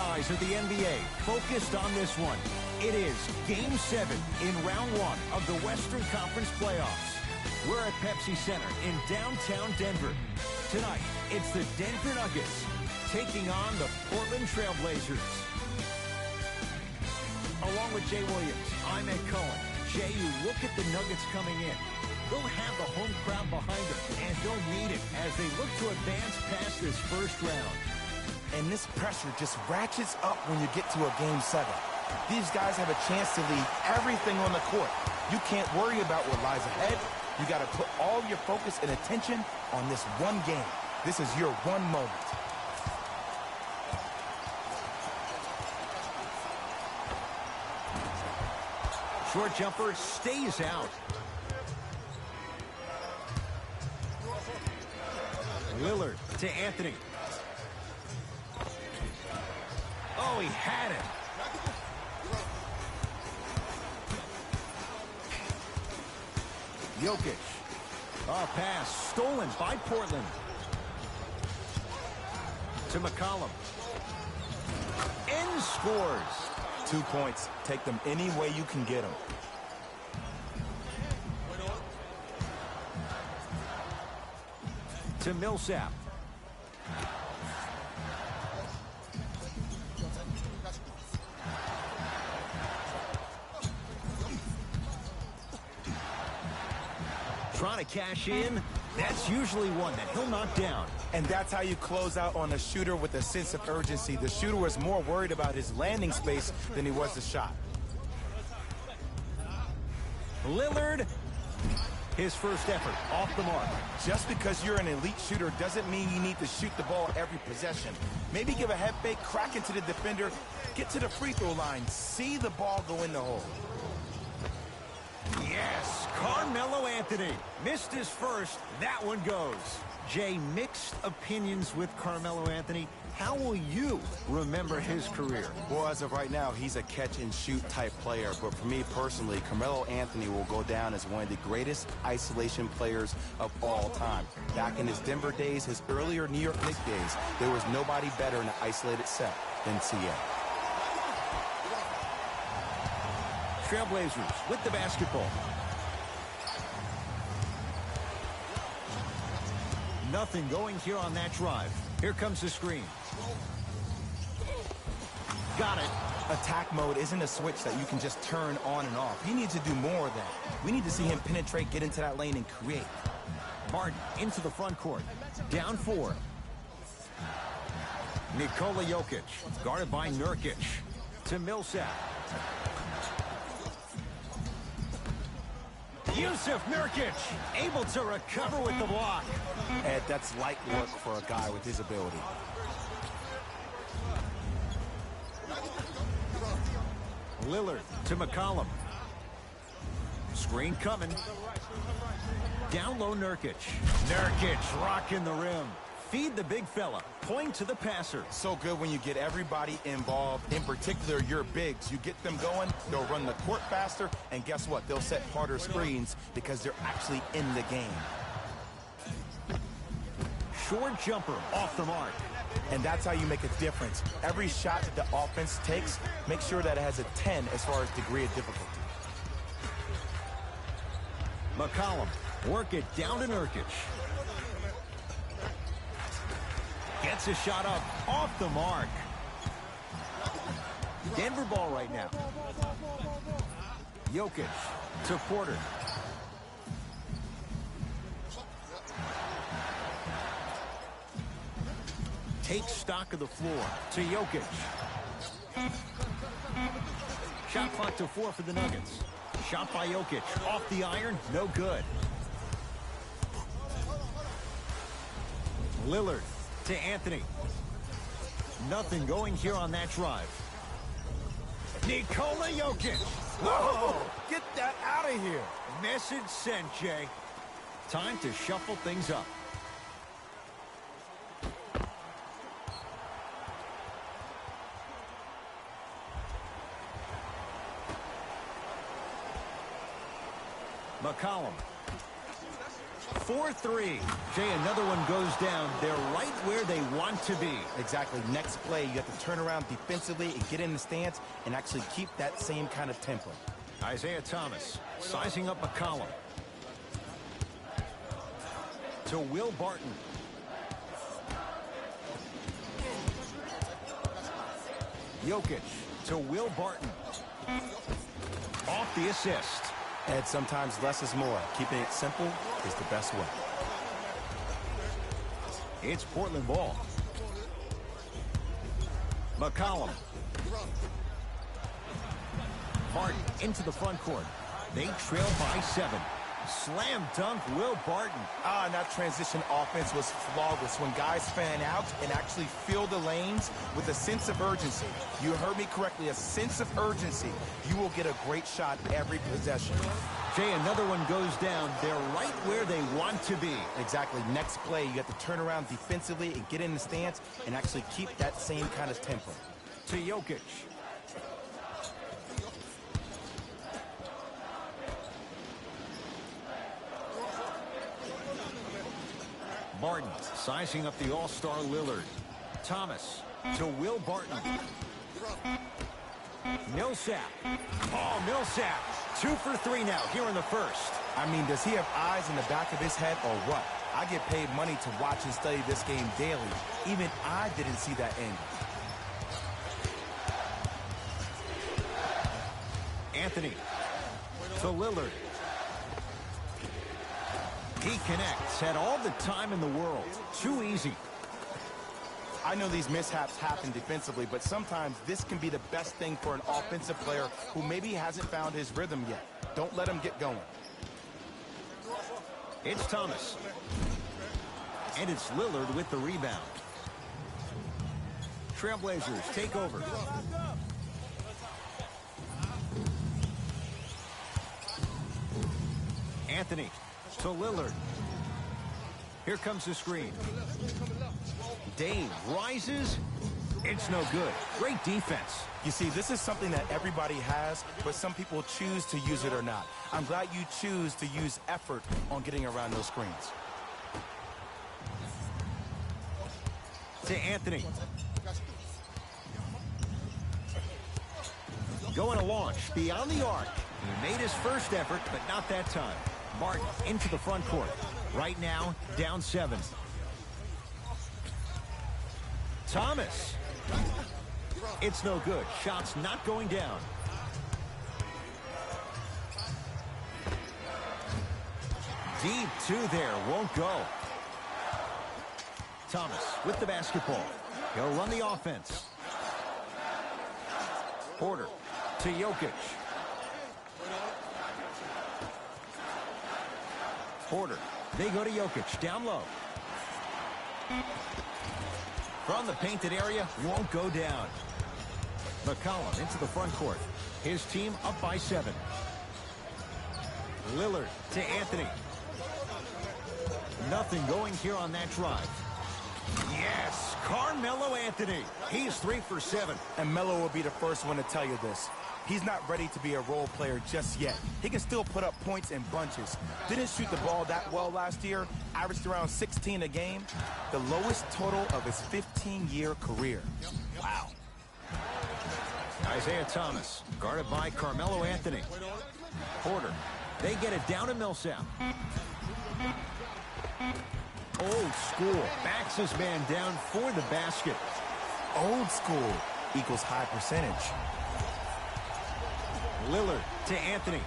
eyes of the NBA focused on this one. It is Game 7 in Round 1 of the Western Conference Playoffs. We're at Pepsi Center in downtown Denver. Tonight, it's the Denver Nuggets taking on the Portland Trailblazers. Along with Jay Williams, I'm Ed Cohen. Jay, you look at the Nuggets coming in. They'll have the home crowd behind them, and they'll need it as they look to advance past this first round. And this pressure just ratchets up when you get to a Game 7. These guys have a chance to leave everything on the court. You can't worry about what lies ahead. You got to put all your focus and attention on this one game. This is your one moment. Short jumper stays out. Lillard to Anthony. Oh, he had it. Jokic. Oh, pass stolen by Portland. To McCollum. And scores. 2 points. Take them any way you can get them. To Millsap. Trying to cash in. That's usually one that he'll knock down. And that's how you close out on a shooter with a sense of urgency. The shooter was more worried about his landing space than he was the shot. Lillard, his first effort off the mark. Just because you're an elite shooter doesn't mean you need to shoot the ball every possession. Maybe give a head fake, crack into the defender, get to the free throw line, see the ball go in the hole. Yes, Carmelo Anthony missed his first. That one goes. Jay, mixed opinions with Carmelo Anthony. How will you remember his career? Well, as of right now, he's a catch-and-shoot type player. But for me personally, Carmelo Anthony will go down as one of the greatest isolation players of all time. Back in his Denver days, his earlier New York Knicks days, there was nobody better in an isolated set than CA. Trailblazers with the basketball. Nothing going here on that drive. Here comes the screen. Got it. Attack mode isn't a switch that you can just turn on and off. He needs to do more of that. We need to see him penetrate, get into that lane, and create. Martin into the front court. Down 4. Nikola Jokic, guarded by Nurkic. To Millsap. Yusuf Nurkic, able to recover with the block. Ed, that's light work for a guy with his ability. Lillard to McCollum. Screen coming. Down low, Nurkic. Nurkic rocking the rim. Feed the big fella. Point to the passer. So good when you get everybody involved, in particular your bigs. You get them going, they'll run the court faster, and guess what? They'll set harder screens because they're actually in the game. Short jumper off the mark. And that's how you make a difference. Every shot that the offense takes, make sure that it has a 10 as far as degree of difficulty. McCollum, work it down to Nurkic. Gets a shot up off the mark. Denver ball right now. Jokic to Porter. Takes stock of the floor to Jokic. Shot clock to 4 for the Nuggets. Shot by Jokic off the iron, no good. Lillard to Anthony. Nothing going here on that drive. Nikola Jokic. Whoa! Get that out of here. Message sent, Jay. Time to shuffle things up. McCollum. 4-3. Jay, another one goes down. They're right where they want to be. Exactly. Next play, you have to turn around defensively and get in the stance and actually keep that same kind of tempo. Isaiah Thomas sizing up McCollum. To Will Barton. Jokic to Will Barton. Off the assist. And sometimes less is more. Keeping it simple is the best way. It's Portland ball. McCollum. Barton into the front court. They trail by 7. Slam dunk, Will Barton. And that transition offense was flawless when guys fan out and actually fill the lanes with a sense of urgency. You heard me correctly, a sense of urgency. You will get a great shot every possession. Jay, another one goes down. They're right where they want to be. Exactly. Next play, you have to turn around defensively and get in the stance and actually keep that same kind of tempo. To Jokic. Barton sizing up the all-star Lillard. Thomas to Will Barton. Millsap. Oh, Millsap. 2 for 3 now here in the first. I mean, does he have eyes in the back of his head or what? I get paid money to watch and study this game daily. Even I didn't see that end. Anthony to Lillard. He connects. Had all the time in the world. Too easy. I know these mishaps happen defensively, but sometimes this can be the best thing for an offensive player who maybe hasn't found his rhythm yet. Don't let him get going. It's Thomas. And it's Lillard with the rebound. Trailblazers take over. Anthony to Lillard. Here comes the screen. Dave rises. It's no good. Great defense. You see, this is something that everybody has, but some people choose to use it or not. I'm glad you choose to use effort on getting around those screens. To Anthony. Going to launch beyond the arc. He made his first effort, but not that time. Barton into the front court. Right now, down 7. Thomas. It's no good. Shots not going down. Deep 2 there. Won't go. Thomas with the basketball. He'll run the offense. Porter to Jokic. Porter. They go to Jokic. Down low. From the painted area. Won't go down. McCollum into the front court. His team up by 7. Lillard to Anthony. Nothing going here on that drive. Yes, Carmelo Anthony. He's 3 for 7. And Melo will be the first one to tell you this. He's not ready to be a role player just yet. He can still put up points in bunches. Didn't shoot the ball that well last year. Averaged around 16 a game. The lowest total of his 15-year career. Wow. Isaiah Thomas, guarded by Carmelo Anthony. Porter. They get it down to Millsap. Old school. Backs his man down for the basket. Old school equals high percentage. Lillard to Anthony.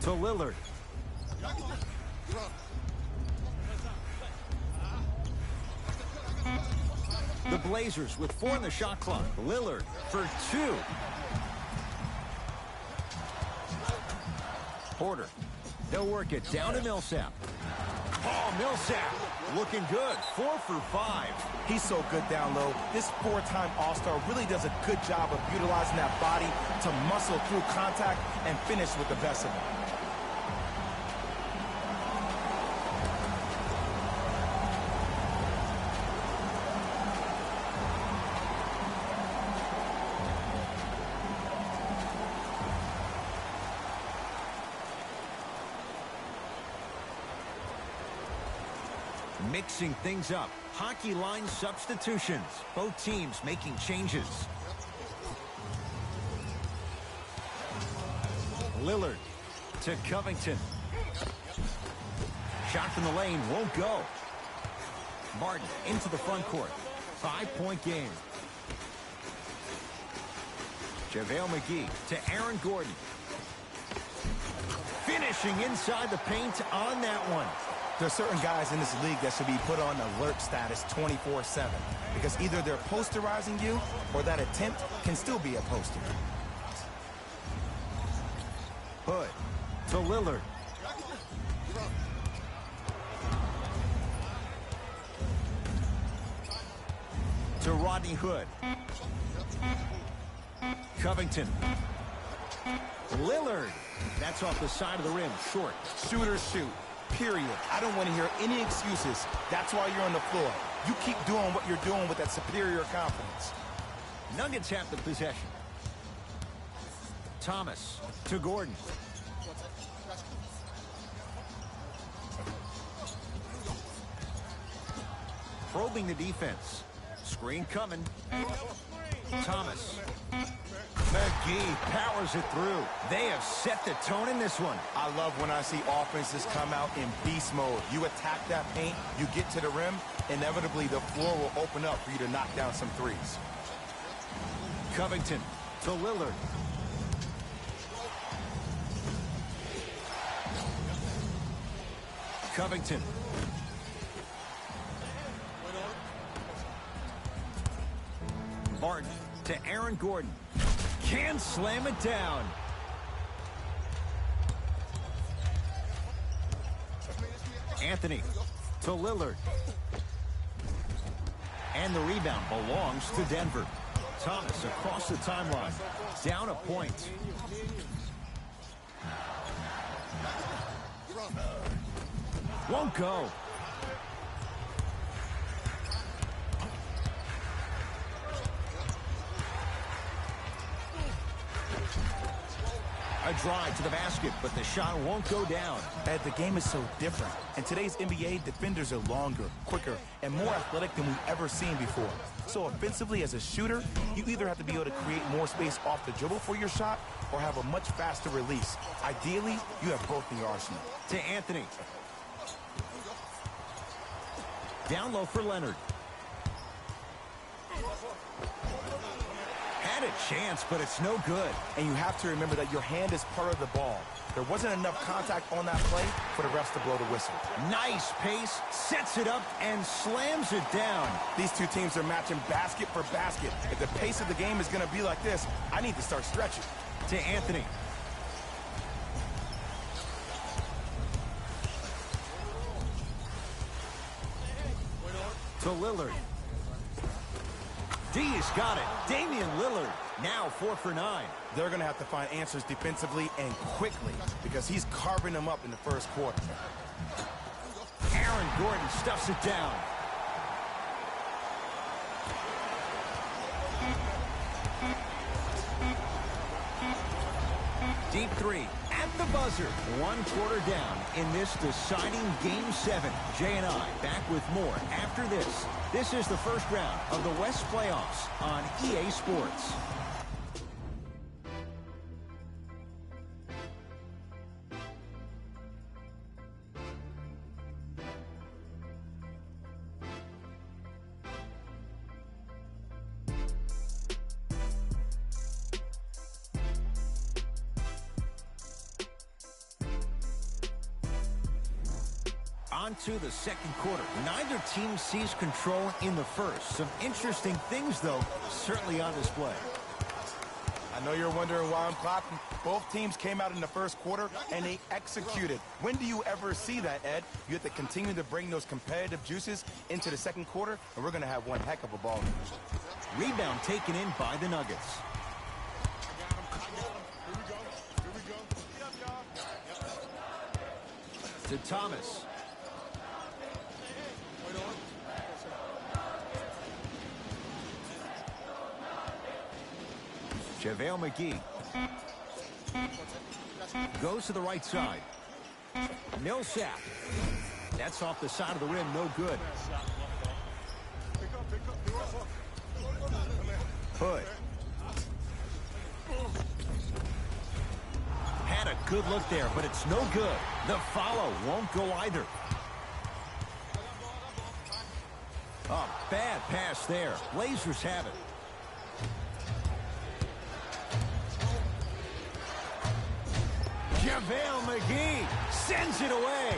To Lillard. The Blazers with 4 on the shot clock. Lillard for 2. Porter. They'll work it down to Millsap. Oh, Millsap looking good. 4 for 5. He's so good down low. This 4-time All-Star really does a good job of utilizing that body to muscle through contact and finish with the best of it. Mixing things up. Hockey line substitutions. Both teams making changes. Lillard to Covington. Shot from the lane won't go. Martin into the front court. 5-point game. JaVale McGee to Aaron Gordon. Finishing inside the paint on that one. There are certain guys in this league that should be put on alert status 24/7 because either they're posterizing you or that attempt can still be a poster. Hood to Lillard. To Rodney Hood. Covington. Lillard. That's off the side of the rim. Short. Shooters shoot. Period. I don't want to hear any excuses. That's why you're on the floor. You keep doing what you're doing with that superior confidence. Nuggets have the possession. Thomas to Gordon. Probing the defense. Screen coming. Thomas. McGee powers it through. They have set the tone in this one. I love when I see offenses come out in beast mode. You attack that paint, you get to the rim, inevitably the floor will open up for you to knock down some threes. Covington to Lillard. Covington. Martin to Aaron Gordon. Can slam it down. Anthony to Lillard. And the rebound belongs to Denver. Thomas across the timeline. Down a point. Won't go. A drive to the basket, but the shot won't go down. Ed, the game is so different. In today's NBA, defenders are longer, quicker, and more athletic than we've ever seen before. So offensively, as a shooter, you either have to be able to create more space off the dribble for your shot or have a much faster release. Ideally, you have both in your arsenal. To Anthony. Down low for Leonard. Had a chance, but it's no good. And you have to remember that your hand is part of the ball. There wasn't enough contact on that play for the refs to blow the whistle. Nice pace, sets it up, and slams it down. These two teams are matching basket for basket. If the pace of the game is going to be like this, I need to start stretching. To Anthony. To Lillard. D's got it. Damian Lillard, now 4 for 9. They're going to have to find answers defensively and quickly because he's carving them up in the first quarter. Aaron Gordon stuffs it down. Deep three at the buzzer. 1 quarter down in this deciding Game 7. Jay and I back with more after this. This is the first round of the West playoffs on EA Sports. On to the second quarter. Neither team sees control in the first. Some interesting things, though, certainly on display. I know you're wondering why I'm clapping. Both teams came out in the first quarter, and they executed. When do you ever see that, Ed? You have to continue to bring those competitive juices into the second quarter, and we're going to have one heck of a ball game. Rebound taken in by the Nuggets. To Thomas. JaVale McGee goes to the right side. Millsap. That's off the side of the rim, no good. Hood. Had a good look there, but it's no good. The follow won't go either. A bad pass there. Blazers have it. JaVale McGee sends it away.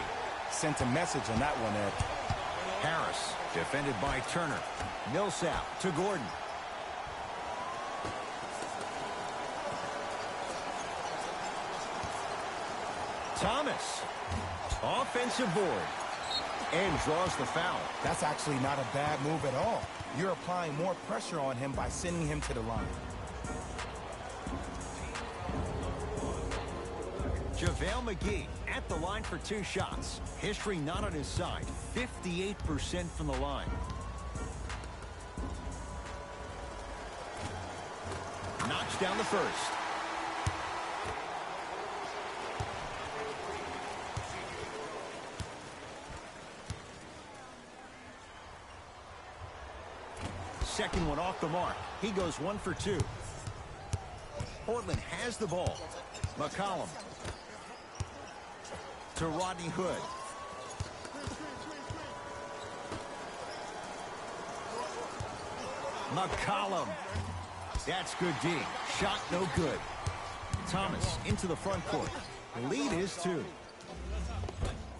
Sent a message on that one, Ed. Harris, defended by Turner. Millsap to Gordon. Thomas. Offensive board. And draws the foul. That's actually not a bad move at all. You're applying more pressure on him by sending him to the line. JaVale McGee at the line for 2 shots. History not on his side. 58% from the line. Knocks down the first. Second one off the mark. He goes 1 for 2. Portland has the ball. McCollum to Rodney Hood. McCollum. That's good D. Shot no good. Thomas into the front court. Lead is 2.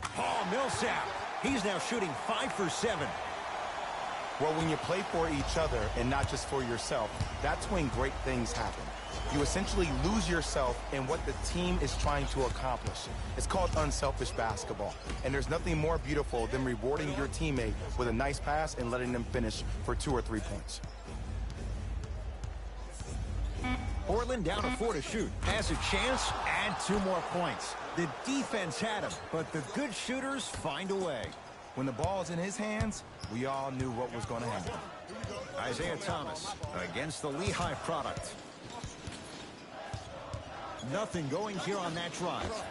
Paul Millsap. He's now shooting 5 for 7. Well, when you play for each other and not just for yourself, that's when great things happen. You essentially lose yourself in what the team is trying to accomplish. It's called unselfish basketball. And there's nothing more beautiful than rewarding your teammate with a nice pass and letting them finish for 2 or 3 points. Portland down to 4 to shoot. Has a chance, add 2 more points. The defense had him, but the good shooters find a way. When the ball's in his hands, we all knew what was going to happen. Isaiah Thomas against the Lehigh product. Nothing going here on that drive.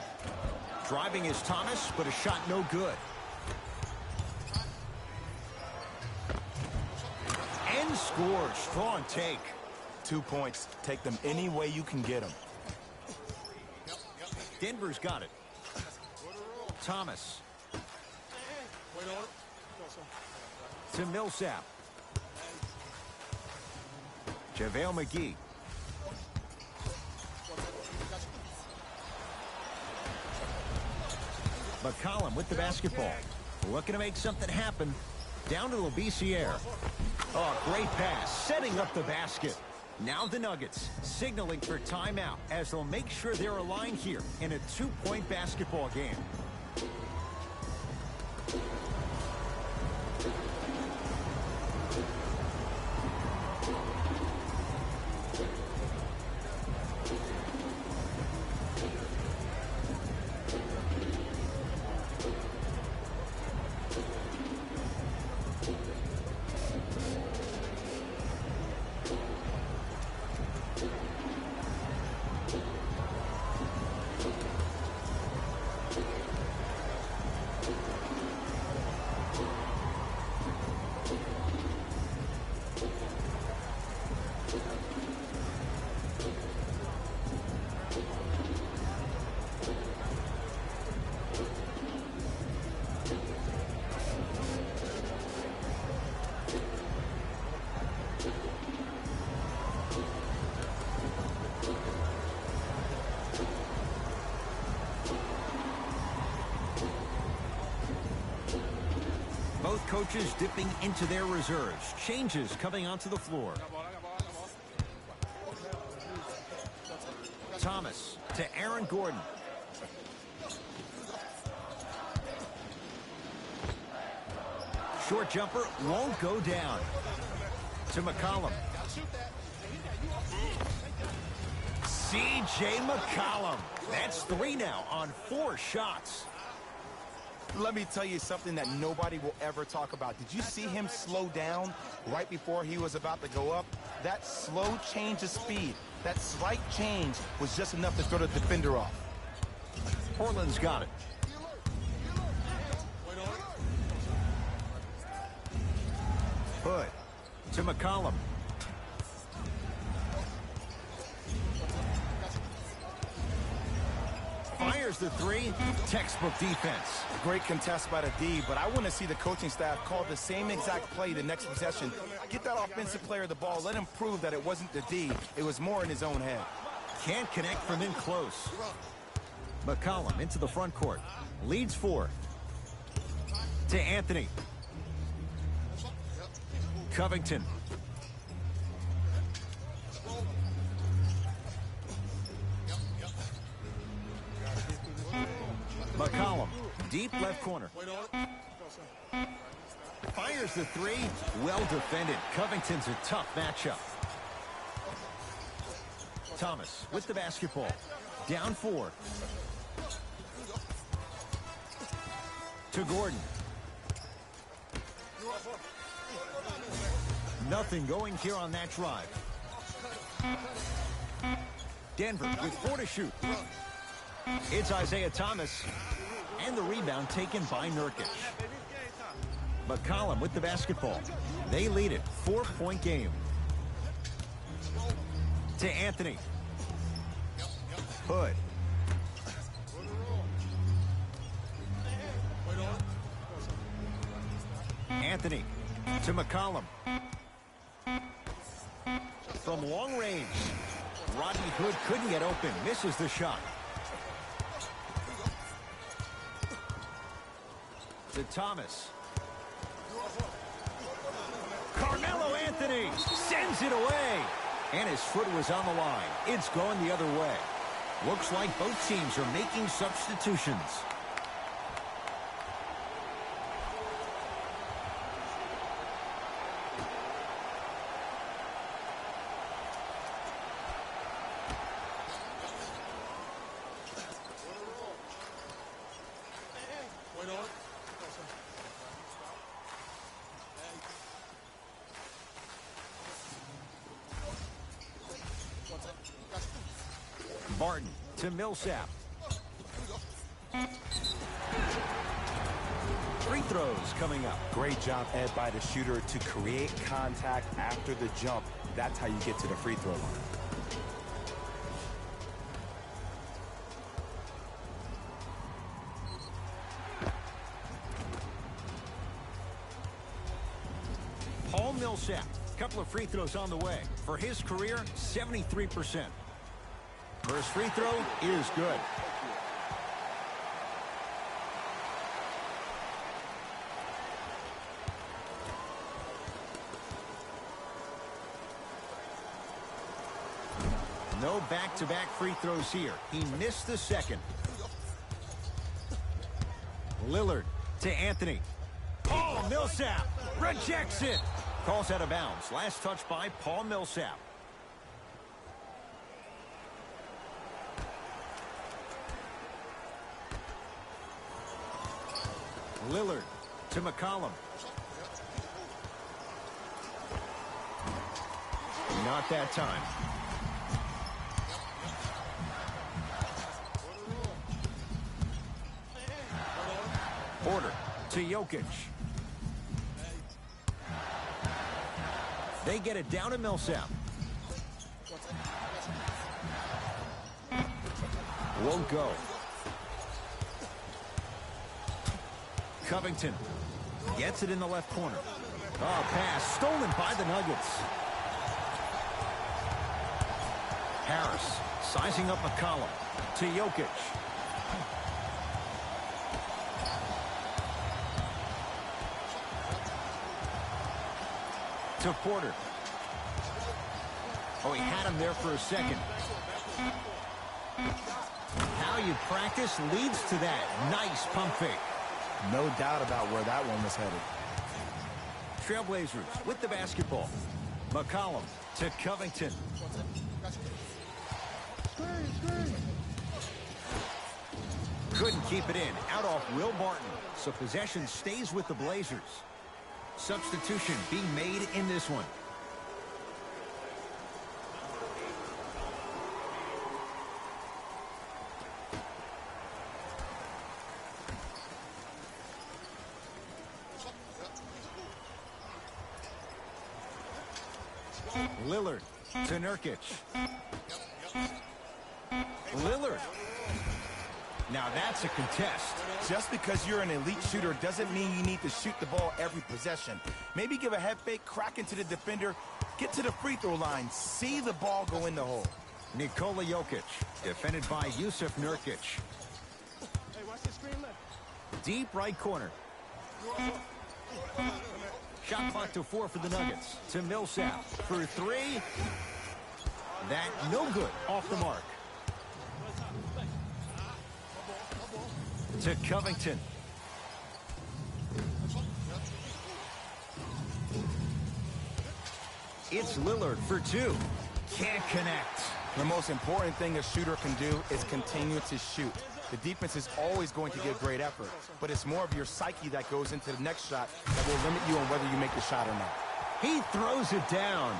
Driving is Thomas, but a shot no good. And scores. Strong take. 2 points. Take them any way you can get them. Denver's got it. Thomas. To Millsap. JaVale McGee. McCollum with the basketball. Looking to make something happen. Down to Labissiere. Oh, great pass. Setting up the basket. Now the Nuggets signaling for timeout as they'll make sure they're aligned here in a 2-point basketball game. Both coaches dipping into their reserves. Changes coming onto the floor. Thomas to Aaron Gordon. Short jumper won't go down. To McCollum. C.J. McCollum. That's 3 now on 4 shots. Let me tell you something that nobody will ever talk about. Did you see him slow down right before he was about to go up? That slow change of speed, that slight change was just enough to throw the defender off. Portland's got it. Hood to McCollum. Fires the three. Textbook defense. Great contest by the D, but I want to see the coaching staff call the same exact play the next possession. Get that offensive player the ball. Let him prove that it wasn't the D. It was more in his own head. Can't connect from in close. McCollum into the front court. Leads 4. To Anthony. Covington. McCollum, deep left corner. Fires the three. Well defended. Covington's a tough matchup. Thomas with the basketball. Down 4. To Gordon. Nothing going here on that drive. Denver with 4 to shoot. It's Isaiah Thomas. And the rebound taken by Nurkic. McCollum with the basketball. They lead it. 4-point game. To Anthony. Hood. Anthony to McCollum. From long range. Rodney Hood couldn't get open. Misses the shot. To Thomas. Carmelo Anthony sends it away. And his foot was on the line. It's going the other way. Looks like both teams are making substitutions. Barton to Millsap. Free throws coming up. Great job, Ed, by the shooter to create contact after the jump. That's how you get to the free throw line. Paul Millsap, couple of free throws on the way. For his career, 73%. First free throw is good. No back-to-back free throws here. He missed the second. Lillard to Anthony. Paul Millsap rejects it. Calls out of bounds. Last touch by Paul Millsap. Lillard to McCollum. Not that time. Porter to Jokic. They get it down to Millsap. Won't go. Covington gets it in the left corner. Oh, pass stolen by the Nuggets. Harris sizing up McCollum to Jokic. To Porter. Oh, he had him there for a second. How you practice leads to that. Nice pump fake. No doubt about where that one was headed. Trailblazers with the basketball. McCollum to Covington. Couldn't keep it in. Out off Will Barton. So possession stays with the Blazers. Substitution being made in this one. Lillard to Nurkic. Lillard. Now that's a contest. Just because you're an elite shooter doesn't mean you need to shoot the ball every possession. Maybe give a head fake, crack into the defender, get to the free throw line, see the ball go in the hole. Nikola Jokic, defended by Yusuf Nurkic. Hey, watch the screen left. Deep right corner. Shot clock to 4 for the Nuggets. To Millsap for 3. That no good. Off the mark. To Covington. It's Lillard for 2. Can't connect. The most important thing a shooter can do is continue to shoot. The defense is always going to give great effort, but it's more of your psyche that goes into the next shot that will limit you on whether you make the shot or not. He throws it down.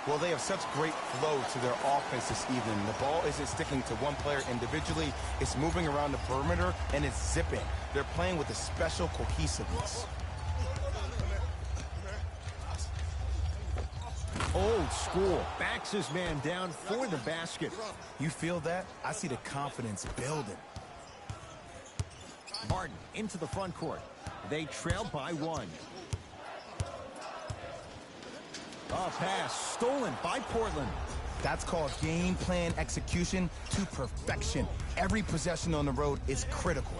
Well, they have such great flow to their offense this evening. The ball isn't sticking to one player individually. It's moving around the perimeter, and it's zipping. They're playing with a special cohesiveness. Old school. Backs his man down for the basket. You feel that? I see the confidence building. Barton into the front court. They trail by 1. A pass stolen by Portland. That's called game plan execution to perfection. Every possession on the road is critical.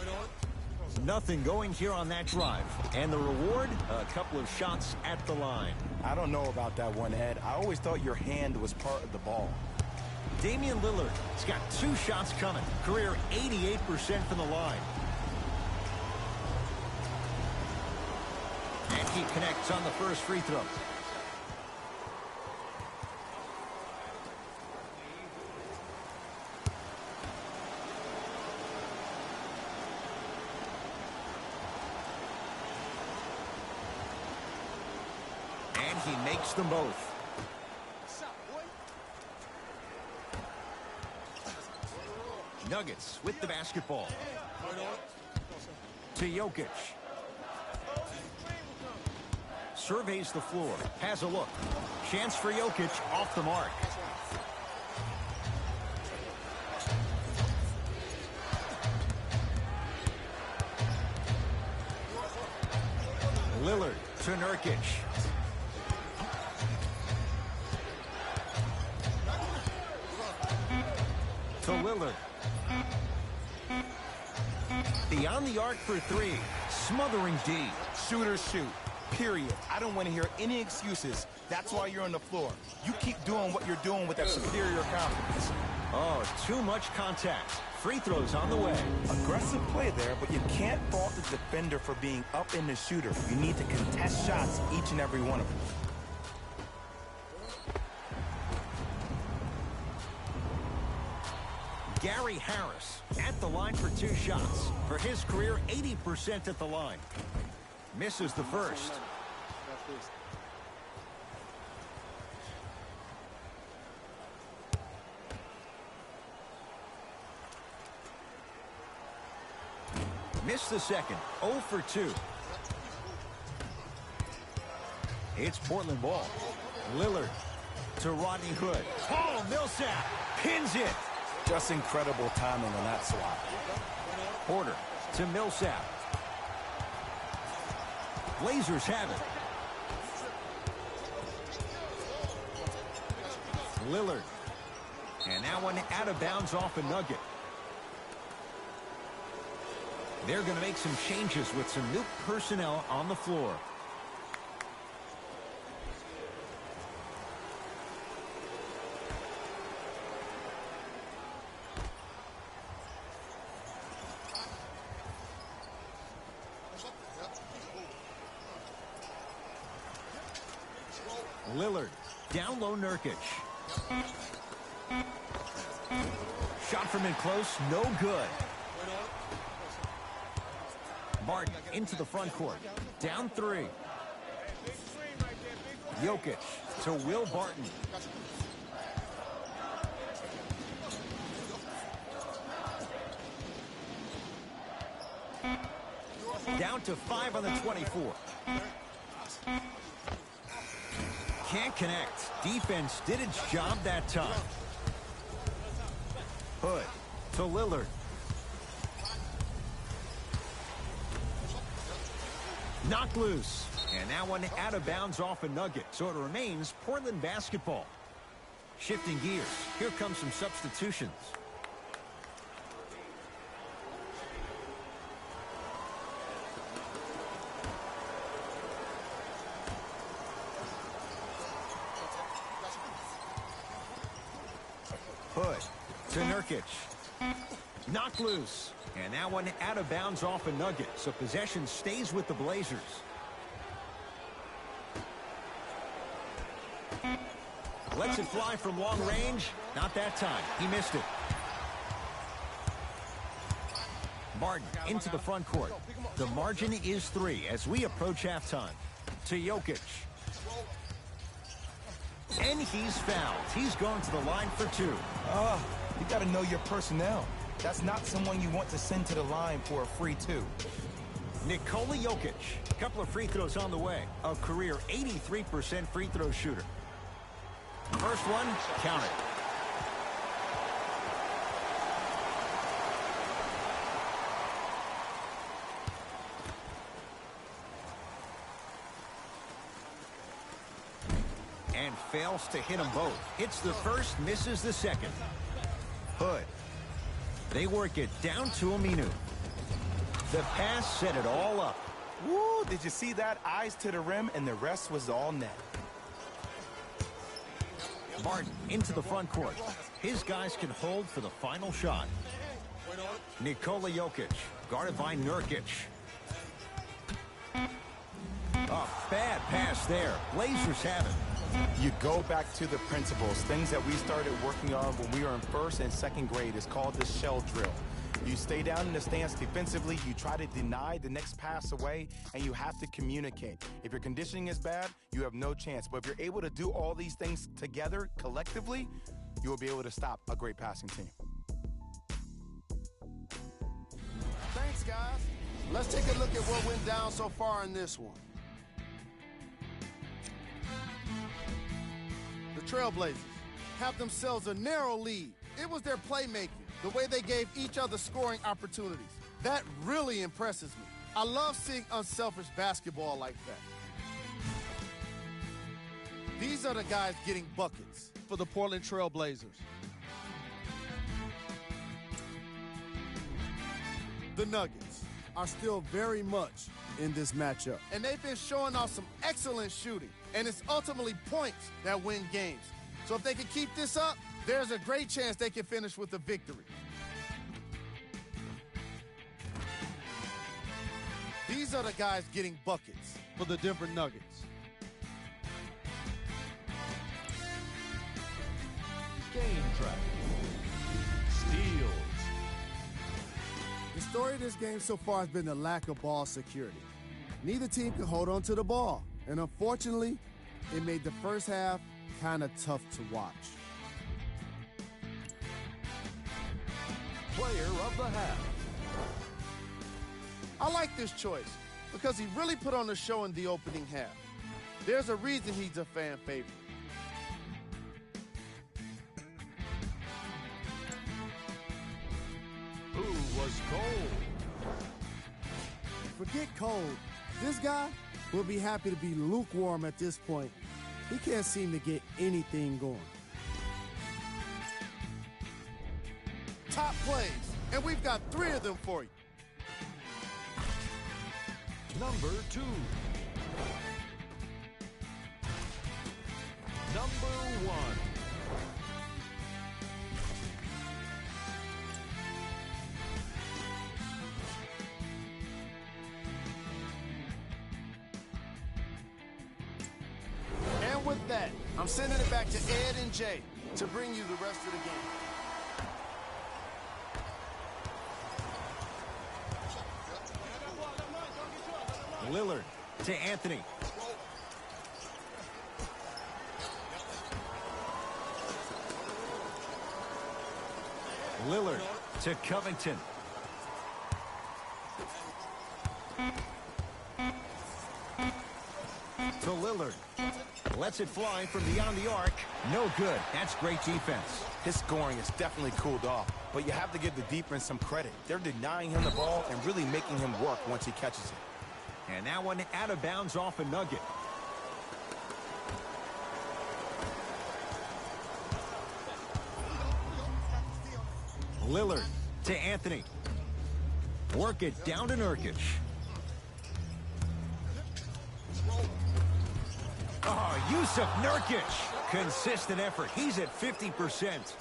Nothing going here on that drive. And the reward, a couple of shots at the line. I don't know about that one, Ed. I always thought your hand was part of the ball. Damian Lillard has got 2 shots coming. Career 88% from the line. And he connects on the first free throw. And he makes them both. Nuggets with the basketball. To Jokic. Surveys the floor. Has a look. Chance for Jokic off the mark. Lillard to Nurkic. To Lillard. Beyond the arc for 3. Smothering D. Shooters shoot. Period. I don't want to hear any excuses. That's why you're on the floor. You keep doing what you're doing with that superior confidence. Oh, too much contact. Free throws on the way. Aggressive play there, but you can't fault the defender for being up in the shooter. You need to contest shots, each and every one of them. Gary Harris at the line for 2 shots. For his career, 80% at the line. Misses the first. Missed the second. 0 for 2. It's Portland ball. Lillard to Rodney Hood. Oh, Millsap pins it. Just incredible timing on that swat. Porter to Millsap. Blazers have it. Lillard. And that one out of bounds off a nugget. They're going to make some changes with some new personnel on the floor. Lillard, down low Nurkic. Shot from in close, no good. Barton into the front court, down 3. Jokic to Will Barton. Down to 5 on the 24. Can't connect. Defense did its job that time. Hood to Lillard. Knocked loose. And that one out of bounds off a nugget. So it remains Portland basketball. Shifting gears. Here come some substitutions. Hood to Nurkic. Knocked loose. And that one out of bounds off a nugget. So possession stays with the Blazers. Lets it fly from long range. Not that time. He missed it. Martin into the front court. The margin is 3 as we approach halftime. To Jokic. And he's fouled. He's going to the line for 2. You got to know your personnel. That's not someone you want to send to the line for a free 2. Nikola Jokic. A couple of free throws on the way. A career 83% free throw shooter. First one, count it. And fails to hit them both. Hits the first, misses the second. Hood. They work it down to Aminu. The pass set it all up. Woo, did you see that? Eyes to the rim, and the rest was all net. Martin into the front court. His guys can hold for the final shot. Nikola Jokic, guarded by Nurkic. A bad pass there. Blazers have it. You go back to the principles, things that we started working on when we were in first and second grade. It's called the shell drill. You stay down in the stance defensively, you try to deny the next pass away, and you have to communicate. If your conditioning is bad, you have no chance. But if you're able to do all these things together, collectively, you will be able to stop a great passing team. Thanks, guys. Let's take a look at what went down so far in this one. The Trailblazers have themselves a narrow lead. It was their playmaking, the way they gave each other scoring opportunities. That really impresses me. I love seeing unselfish basketball like that. These are the guys getting buckets for the Portland Trailblazers. The Nuggets are still very much in this matchup. And they've been showing off some excellent shooting. And it's ultimately points that win games. So if they can keep this up, there's a great chance they can finish with a victory. These are the guys getting buckets for the Denver Nuggets. Game track. Steals. The story of this game so far has been the lack of ball security. Neither team can hold on to the ball, and unfortunately, it made the first half kind of tough to watch. Player of the half. I like this choice because he really put on a show in the opening half. There's a reason he's a fan favorite. Who was cold? Forget cold. This guy will be happy to be lukewarm at this point. He can't seem to get anything going. Top plays, and we've got 3 of them for you. Number 2. Number 1. And with that, I'm sending it back to Ed and Jay to bring you the rest of the game. Lillard to Anthony. Lillard to Covington. to Lillard. Lets it fly from beyond the arc. No good. That's great defense. His scoring is definitely cooled off, but you have to give the defense some credit. They're denying him the ball and really making him work once he catches it. And that one out of bounds off a nugget. Lillard to Anthony. Work it down to Nurkic. Oh, Yusuf Nurkic. Consistent effort. He's at 50%.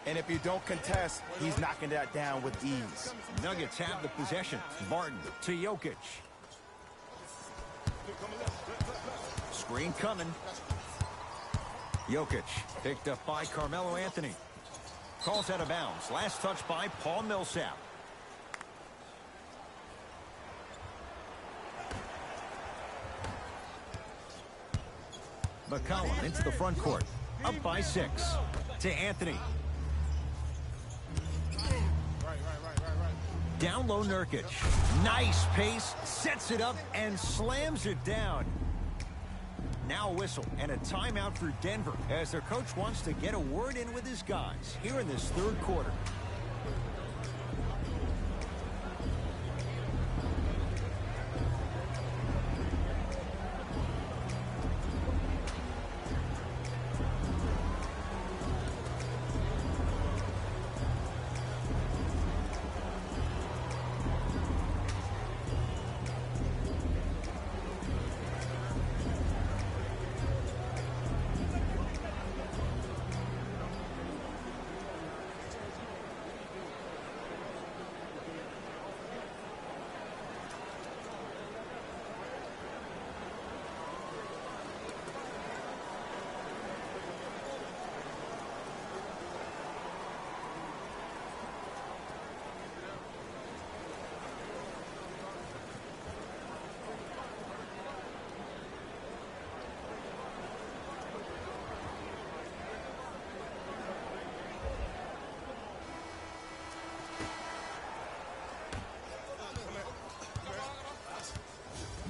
And if you don't contest, he's knocking that down with ease. Nuggets have the possession. Barton to Jokic. Screen coming. Jokic picked up by Carmelo Anthony. Calls out of bounds. Last touch by Paul Millsap. McCollum into the front court. Up by 6. To Anthony. Down low Nurkic. Nice pace. Sets it up and slams it down. Now a whistle and a timeout for Denver as their coach wants to get a word in with his guys here in this third quarter.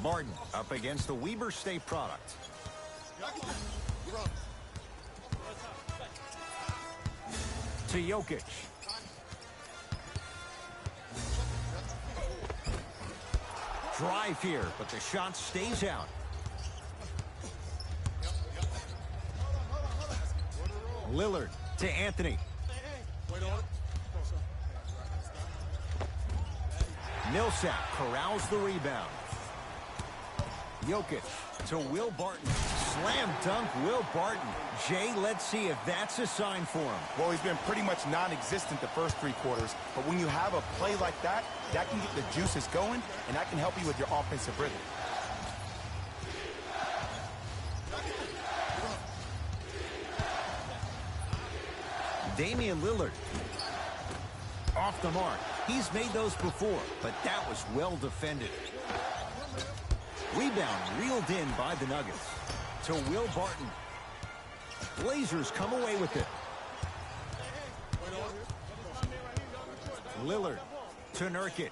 Barton up against the Weber State product. To Jokic. Drive here, but the shot stays out. Lillard to Anthony. Millsap corrals the rebound. Jokic to Will Barton. Slam dunk Will Barton. Jay, let's see if that's a sign for him. Well, he's been pretty much non-existent the first 3 quarters, but when you have a play like that, that can get the juices going, and that can help you with your offensive rhythm. Damian Lillard. Off the mark. He's made those before, but that was well defended. Rebound reeled in by the Nuggets. To Will Barton. Blazers come away with it. Lillard to Nurkic.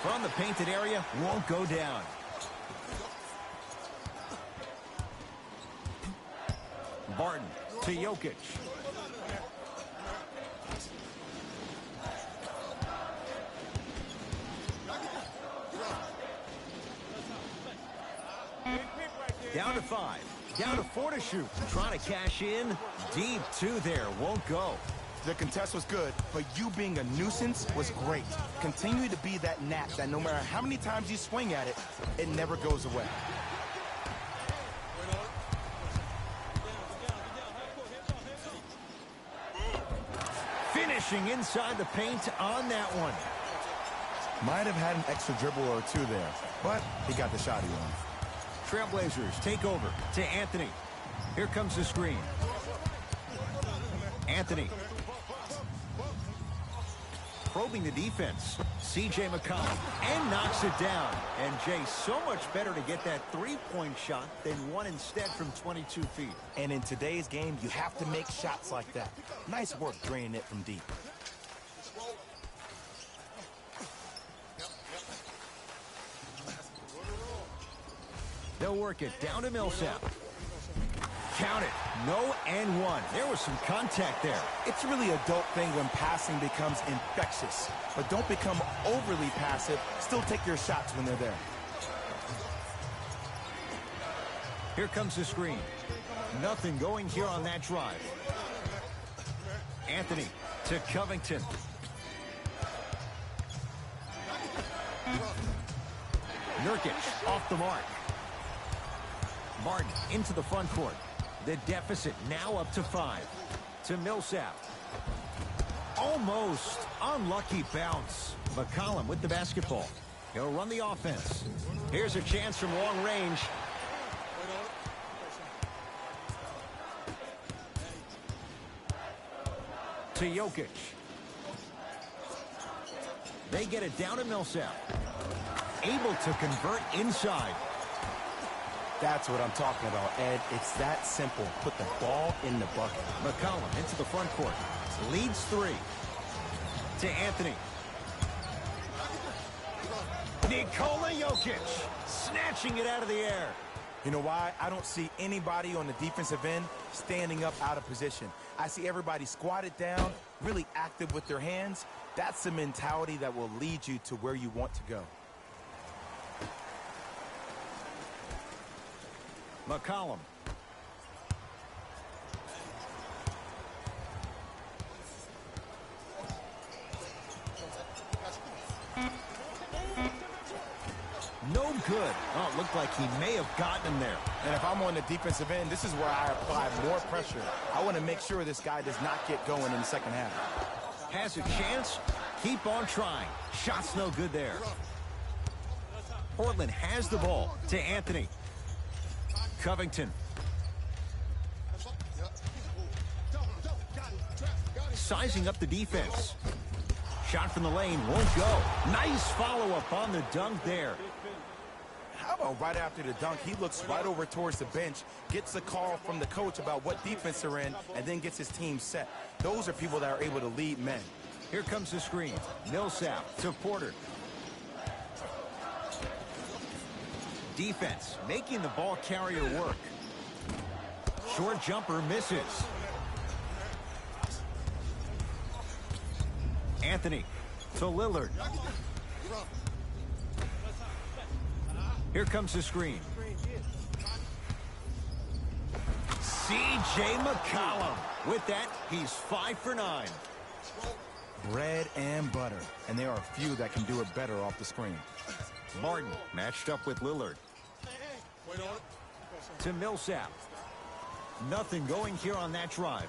From the painted area, won't go down. Barton to Jokic. Down to 5. Down to 4 to shoot. Trying to cash in. Deep 2 there. Won't go. The contest was good, but you being a nuisance was great. Continue to be that gnat that no matter how many times you swing at it, it never goes away. Finishing inside the paint on that one. Might have had an extra dribble or 2 there, but he got the shot he wanted. Trailblazers take over to Anthony. Here comes the screen. Anthony. Probing the defense. C.J. McCollum. And knocks it down. And Jay, so much better to get that 3-point shot than one instead from 22 feet. And in today's game, you have to make shots like that. Nice work draining it from deep. He'll work it down to Millsap. Count it. No and one. There was some contact there. It's a really adult thing when passing becomes infectious. But don't become overly passive. Still take your shots when they're there. Here comes the screen. Nothing going here on that drive. Anthony to Covington. Nurkic off the mark. Martin into the front court. The deficit now up to 5. To Millsap. Almost unlucky bounce. McCollum with the basketball. He'll run the offense. Here's a chance from long range. To Jokic. They get it down to Millsap. Able to convert inside. That's what I'm talking about, Ed. It's that simple. Put the ball in the bucket. McCollum into the front court. Leads 3. To Anthony. Nikola Jokic. Snatching it out of the air. You know why? I don't see anybody on the defensive end standing up out of position. I see everybody squatted down, really active with their hands. That's the mentality that will lead you to where you want to go. McCollum. No good. Oh, it looked like he may have gotten him there. And if I'm on the defensive end, this is where I apply more pressure. I want to make sure this guy does not get going in the second half. Has a chance. Keep on trying. Shot's no good there. Portland has the ball to Anthony. Covington. Sizing up the defense. Shot from the lane won't go. Nice follow-up on the dunk there. How about right after the dunk, he looks right over towards the bench, gets a call from the coach about what defense they're in, and then gets his team set. Those are people that are able to lead men. Here comes the screen. Millsap to Porter. Defense making the ball carrier work. Short jumper misses. Anthony to Lillard. Here comes the screen. C.J. McCollum. With that, he's 5 for 9. Bread and butter. And there are few that can do it better off the screen. Martin matched up with Lillard. To Millsap. Nothing going here on that drive.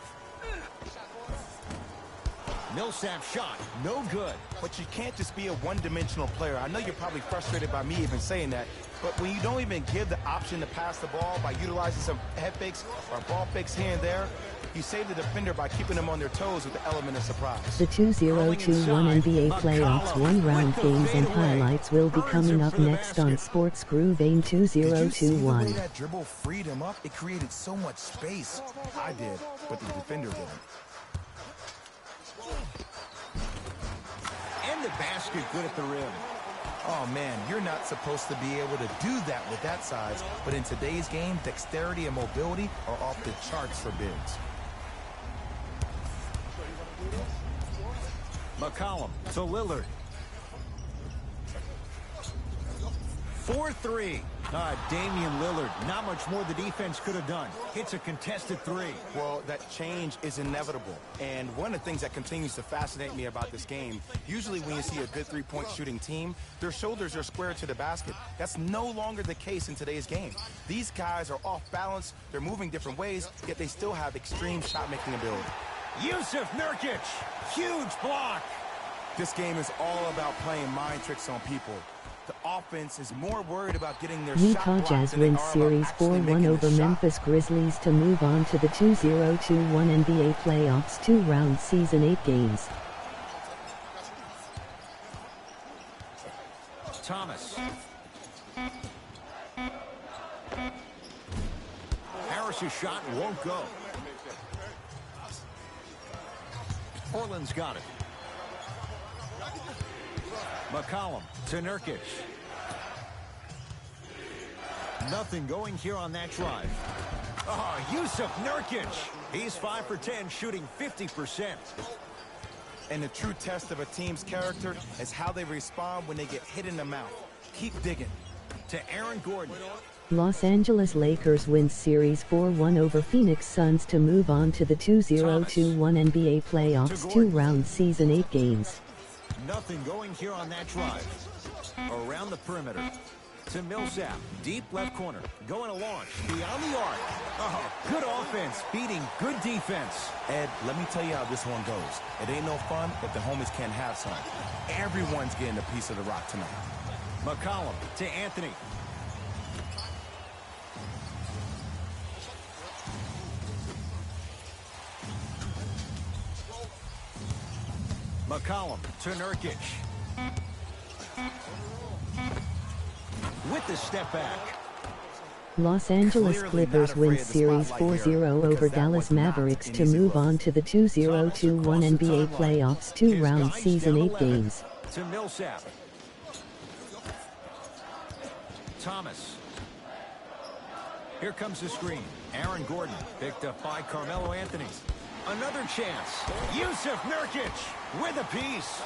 Millsap shot, no good. But you can't just be a one-dimensional player. I know you're probably frustrated by me even saying that, but when you don't even give the option to pass the ball by utilizing some head fakes or ball fakes here and there, you save the defender by keeping them on their toes with the element of surprise. The 2021 NBA Playoffs one-round games and highlights will be coming up next on Sports Groove AIM 2021. Did you see the way that dribble freed him up? It created so much space. I did, but the defender didn't. And the basket good at the rim. Oh, man, you're not supposed to be able to do that with that size, but in today's game, dexterity and mobility are off the charts for bigs. McCollum to Lillard. 4-3. Damian Lillard, not much more the defense could have done. Hits a contested 3. Well, that change is inevitable. And one of the things that continues to fascinate me about this game, usually when you see a good three-point shooting team, their shoulders are square to the basket. That's no longer the case in today's game. These guys are off balance, they're moving different ways, yet they still have extreme shot-making ability. Yusuf Nurkic, huge block. This game is all about playing mind tricks on people. The offense is more worried about getting their Utah shot Jazz blocked than they wins are Series about actually 4-1 making over the shot. Memphis Grizzlies to move on to the 2021 NBA Playoffs 2-round season 8 games. Thomas. Harris's shot won't go. Portland's got it. McCollum to Nurkic. Nothing going here on that drive. Oh, Yusuf Nurkic. He's 5 for 10, shooting 50%. And the true test of a team's character is how they respond when they get hit in the mouth. Keep digging. To Aaron Gordon. Los Angeles Lakers win Series 4-1 over Phoenix Suns to move on to the 2021 NBA playoffs 2-round season 8 games. Nothing going here on that drive. Around the perimeter. To Millsap. Deep left corner. Going to launch. Beyond the arc. Oh, good offense. Beating good defense. Ed, let me tell you how this one goes. It ain't no fun if the homies can't have some. Everyone's getting a piece of the rock tonight. McCollum to Anthony. McCollum to Nurkic. With the step back. Los Angeles Clippers win Series 4-0 over Dallas Mavericks to move on to the 2021 NBA playoffs 2-round season 8 games. To Millsap. Thomas. Here comes the screen. Aaron Gordon picked up by Carmelo Anthony. Another chance. Yusuf Nurkic with a piece.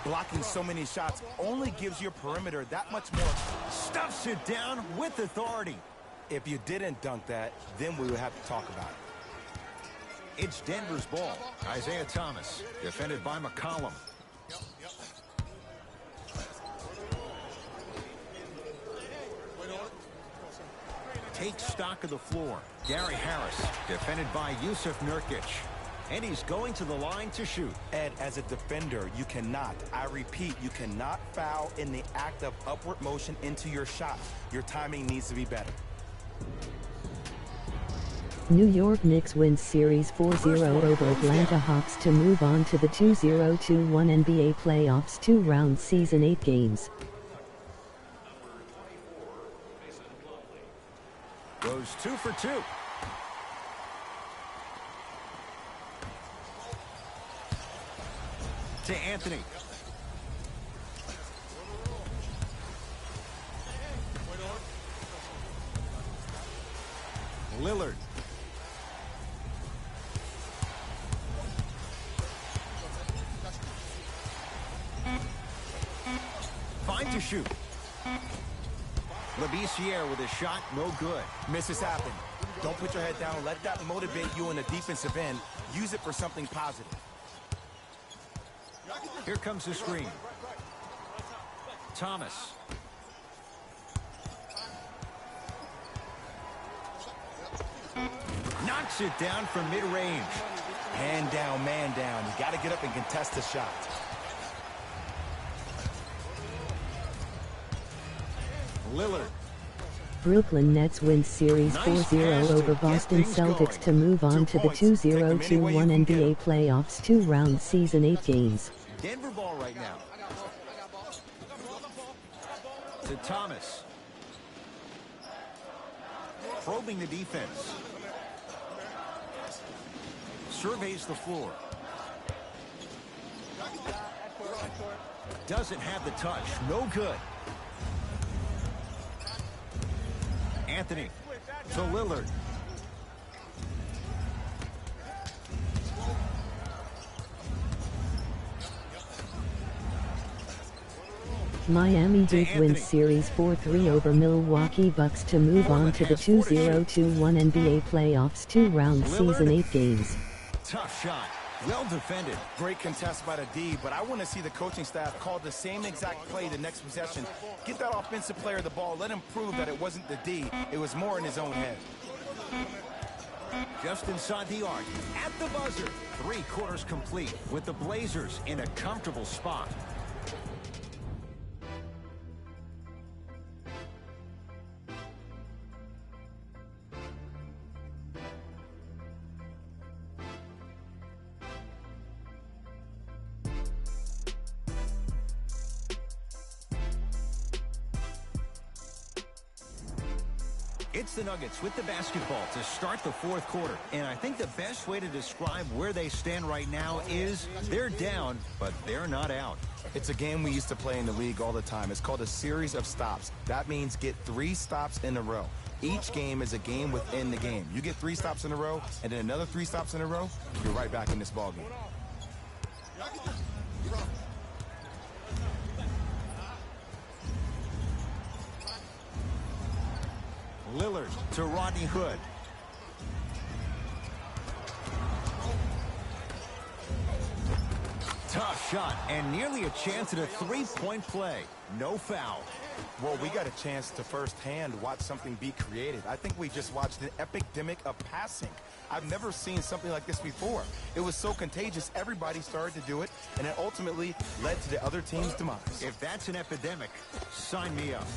Blocking so many shots only gives your perimeter that much more. Stuffs it down with authority. If you didn't dunk that, then we would have to talk about it. It's Denver's ball. Isaiah Thomas, defended by McCollum. Take stock of the floor. Gary Harris, defended by Yusuf Nurkic. And he's going to the line to shoot. Ed, as a defender, you cannot, I repeat, you cannot foul in the act of upward motion into your shot. Your timing needs to be better. New York Knicks win Series 4-0 over Atlanta Hawks to move on to the 2021 NBA playoffs 2-round season 8 games. Goes 2 for 2. To Anthony. Lillard. Finds a shoot. Labissiere with a shot, no good. Misses happen. Don't put your head down. Let that motivate you in the defensive end. Use it for something positive. Here comes the screen. Thomas. Knocks it down from mid-range. Hand down, man down. You got to get up and contest the shot. Lillard. Brooklyn Nets win Series 4-0 over Boston Celtics to move on to the 2021 NBA playoffs 2-round season 8 games. Denver ball right now. To Thomas. Probing the defense. Surveys the floor. Doesn't have the touch. No good. Anthony to Lillard. Miami Heat win Series 4-3 over Milwaukee Bucks to move on to the 2021 NBA playoffs 2-round season 8 games. Tough shot. Well defended. Great contest by the D, but I want to see the coaching staff call the same exact play the next possession. Get that offensive player the ball. Let him prove that it wasn't the D. It was more in his own head. Just inside the arc. At the buzzer. 3 quarters complete with the Blazers in a comfortable spot. It's the Nuggets with the basketball to start the 4th quarter. And I think the best way to describe where they stand right now is they're down, but they're not out. It's a game we used to play in the league all the time. It's called a series of stops. That means get 3 stops in a row. Each game is a game within the game. You get 3 stops in a row, and then another 3 stops in a row, you're right back in this ball game. Lillard to Rodney Hood. Tough shot, and nearly a chance at a 3-point play. No foul. Well, we got a chance to firsthand watch something be created. I think we just watched an epidemic of passing. I've never seen something like this before. It was so contagious, everybody started to do it, and it ultimately led to the other team's demise. If that's an epidemic, sign me up.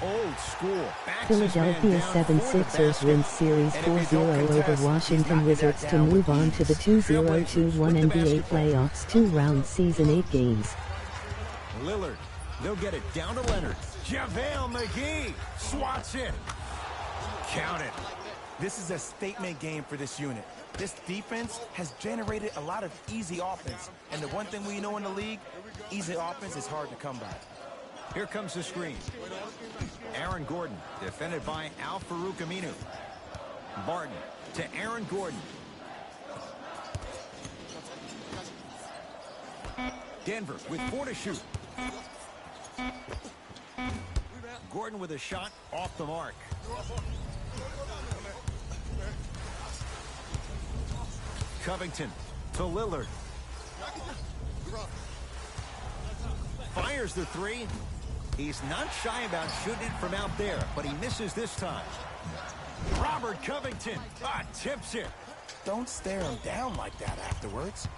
Old school. Philadelphia 76ers win Series 4-0 over Washington Wizards to move on to the 2021 NBA playoffs 2-round season 8 games. Lillard. They'll get it down to Leonard. JaVale McGee swats it. Count it. This is a statement game for this unit. This defense has generated a lot of easy offense. And the one thing we know in the league, easy offense is hard to come by. Here comes the screen. Aaron Gordon, defended by Al-Farouq Aminu. Barton to Aaron Gordon. Denver with 4 to shoot. Gordon with a shot off the mark. Covington to Lillard. Fires the 3. He's not shy about shooting it from out there, but he misses this time. Robert Covington tips it. Don't stare him down like that afterwards.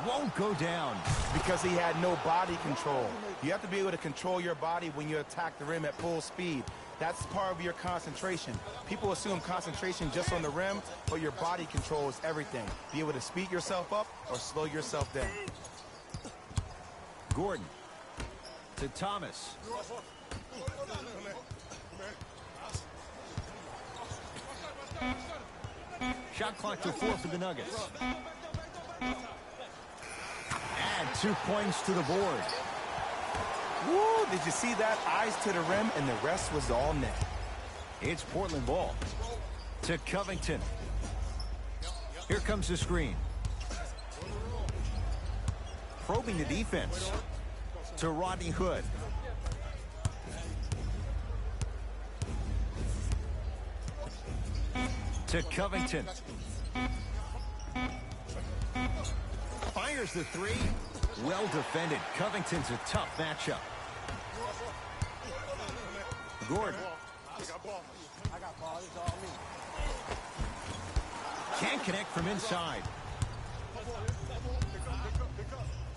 Won't go down. Because he had no body control. You have to be able to control your body when you attack the rim at full speed. That's part of your concentration. People assume concentration just on the rim, but your body control is everything. Be able to speed yourself up or slow yourself down. Gordon to Thomas. Shot clock to 4 for the Nuggets. Add 2 points to the board. Woo, did you see that? Eyes to the rim, and the rest was all net. It's Portland ball to Covington. Here comes the screen. Probing the defense to Rodney Hood. To Covington. Fires the 3. Well defended. Covington's a tough matchup. Gordon. Can't connect from inside.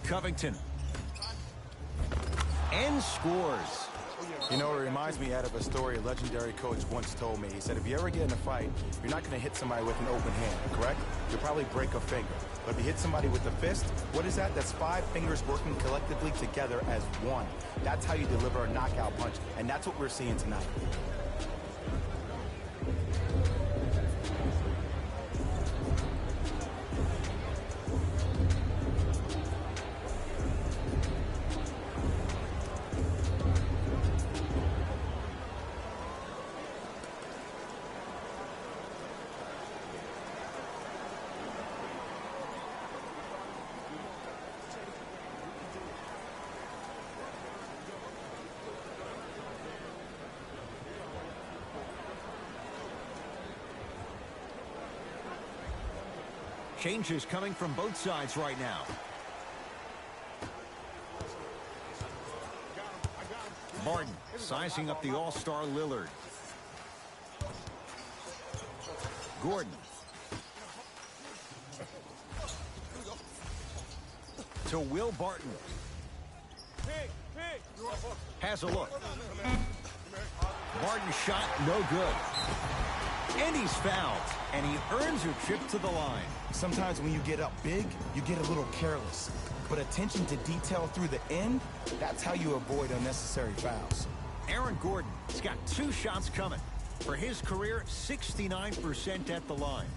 Covington. And scores. You know, it reminds me out of a story a legendary coach once told me. He said, if you ever get in a fight, you're not going to hit somebody with an open hand, correct? You'll probably break a finger. But if you hit somebody with a fist, what is that? That's 5 fingers working collectively together as one. That's how you deliver a knockout punch, and that's what we're seeing tonight. Changes coming from both sides right now. Martin sizing up the all-star Lillard. Gordon. To Will Barton. Has a look. Barton's shot no good. And he's fouled, and he earns a trip to the line. Sometimes when you get up big, you get a little careless. But attention to detail through the end, that's how you avoid unnecessary fouls. Aaron Gordon has got 2 shots coming. For his career, 69% at the line.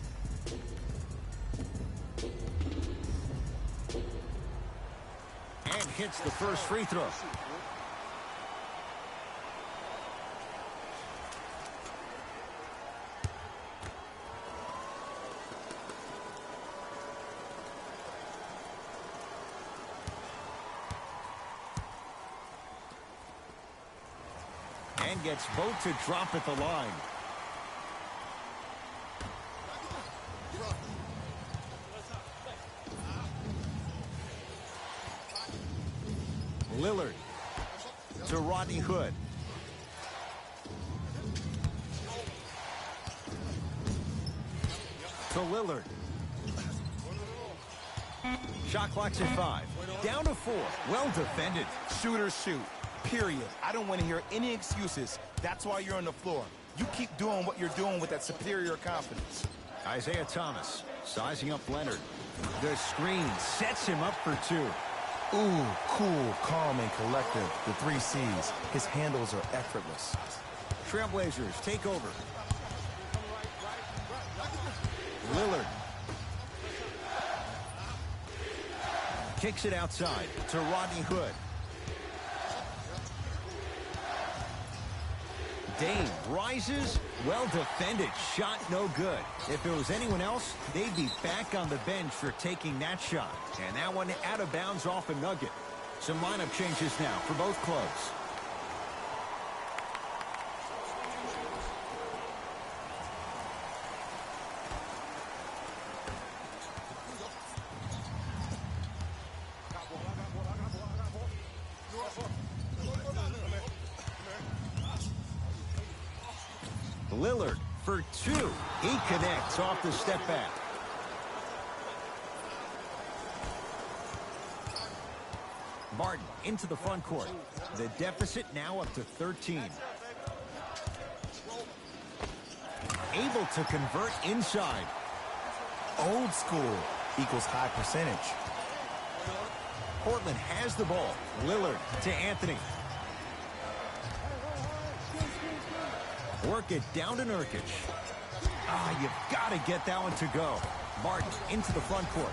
And hits the first free throw. And gets both to drop at the line. Lillard to Rodney Hood. To Lillard. Shot clock's at 5. Down to 4. Well defended. Shooters shoot. Period. I don't want to hear any excuses. That's why you're on the floor. You keep doing what you're doing with that superior confidence. Isaiah Thomas sizing up Leonard. The screen sets him up for 2. Ooh, cool, calm, and collective. The 3 C's. His handles are effortless. Trailblazers take over. Lillard. Kicks it outside to Rodney Hood. Dame rises. Well defended. Shot no good. If it was anyone else, they'd be back on the bench for taking that shot. And that one out of bounds off a nugget. Some lineup changes now for both clubs. Lillard for 2. He connects off the step back. Martin into the front court. The deficit now up to 13. Able to convert inside. Old school equals high percentage. Portland has the ball. Lillard to Anthony. Work it down to Nurkic. You've got to get that one to go. Martin into the front court.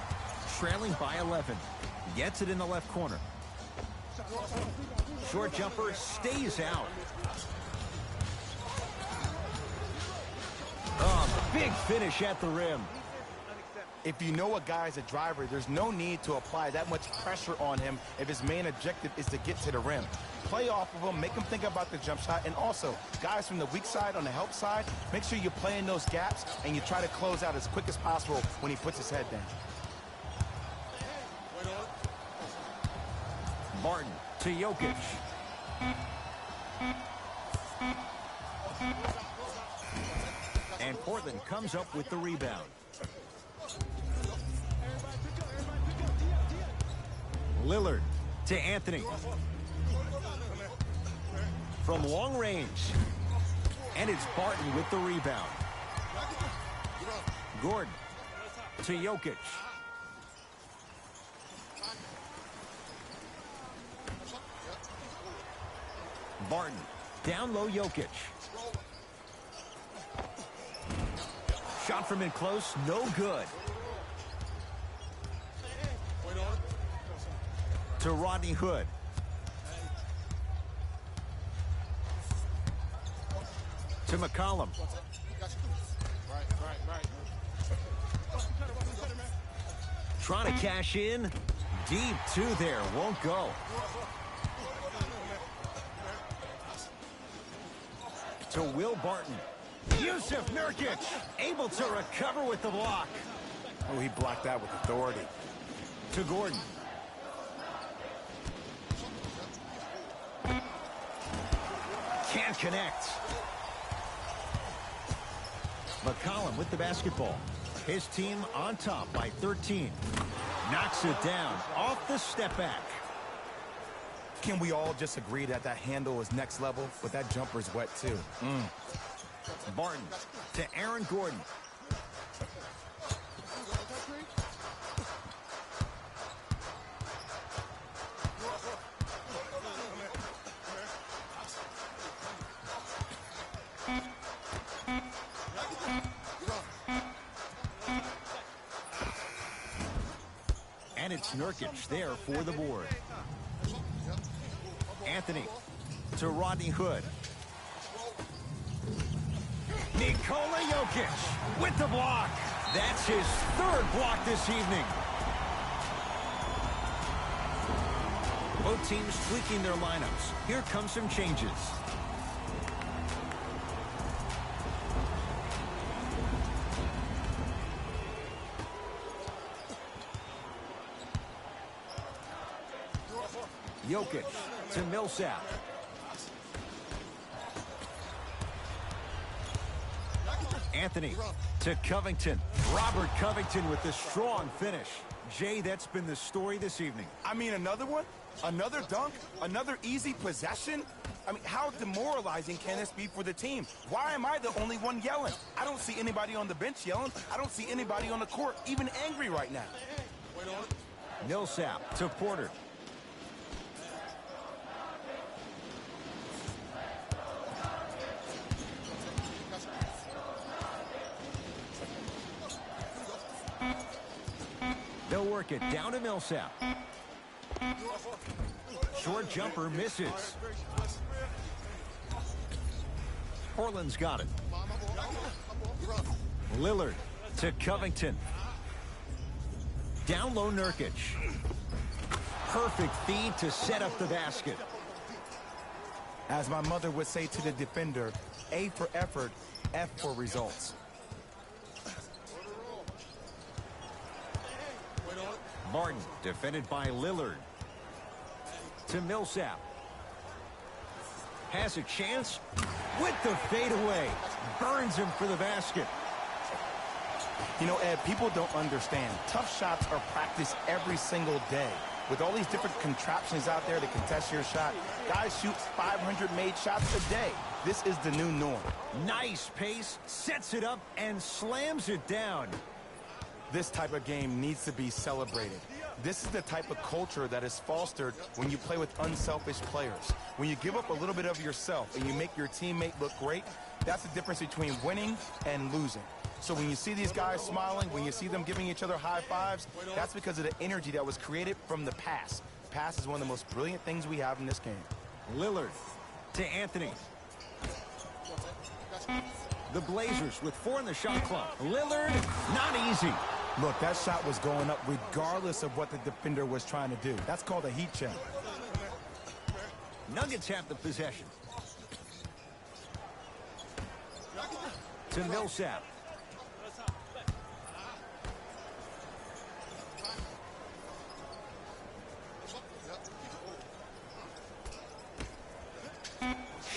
Trailing by 11. Gets it in the left corner. Short jumper stays out. Big finish at the rim. If you know a guy's a driver, there's no need to apply that much pressure on him if his main objective is to get to the rim. Play off of him, make him think about the jump shot, and also, guys from the weak side on the help side, make sure you play in those gaps and you try to close out as quick as possible when he puts his head down. Martin to Jokic. And Portland comes up with the rebound. Lillard to Anthony. From long range. And it's Barton with the rebound. Gordon to Jokic. Barton down low. Jokic. Shot from in close, no good. To Rodney Hood. To McCollum. Trying to cash in. Deep 2 there, won't go. To Will Barton. Yusuf Nurkic able to recover with the block. Oh, he blocked that with authority. To Gordon. Can't connect. McCollum with the basketball. His team on top by 13. Knocks it down off the step back. Can we all just agree that that handle is next level, but that jumper's wet too? Barton to Aaron Gordon. And And it's Nurkic there for the board. Anthony to Rodney Hood. Nikola Jokic with the block. That's his third block this evening. Both teams tweaking their lineups. Here come some changes. Jokic to Millsap. Anthony to Covington. Robert Covington with the strong finish. Jay, that's been the story this evening. I mean, another one? Another dunk? Another easy possession? I mean, how demoralizing can this be for the team? Why am I the only one yelling? I don't see anybody on the bench yelling. I don't see anybody on the court even angry right now. Millsap to Porter. They'll work it down to Millsap. Short jumper misses. Portland's got it. Lillard to Covington. Down low Nurkic. Perfect feed to set up the basket. As my mother would say to the defender, A for effort, F for results. Martin defended by Lillard. To Millsap. Has a chance with the fadeaway. Burns him for the basket. You know, Ed, people don't understand. Tough shots are practiced every single day. With all these different contraptions out there to contest your shot, guys shoot 500 made shots a day. This is the new norm. Nice pace, sets it up, and slams it down. This type of game needs to be celebrated. This is the type of culture that is fostered when you play with unselfish players. When you give up a little bit of yourself and you make your teammate look great, that's the difference between winning and losing. So when you see these guys smiling, when you see them giving each other high fives, that's because of the energy that was created from the pass. Pass is one of the most brilliant things we have in this game. Lillard to Anthony. The Blazers with 4 in the shot clock. Lillard, not easy. Look, that shot was going up regardless of what the defender was trying to do. That's called a heat check. Nuggets have the possession. To Millsap.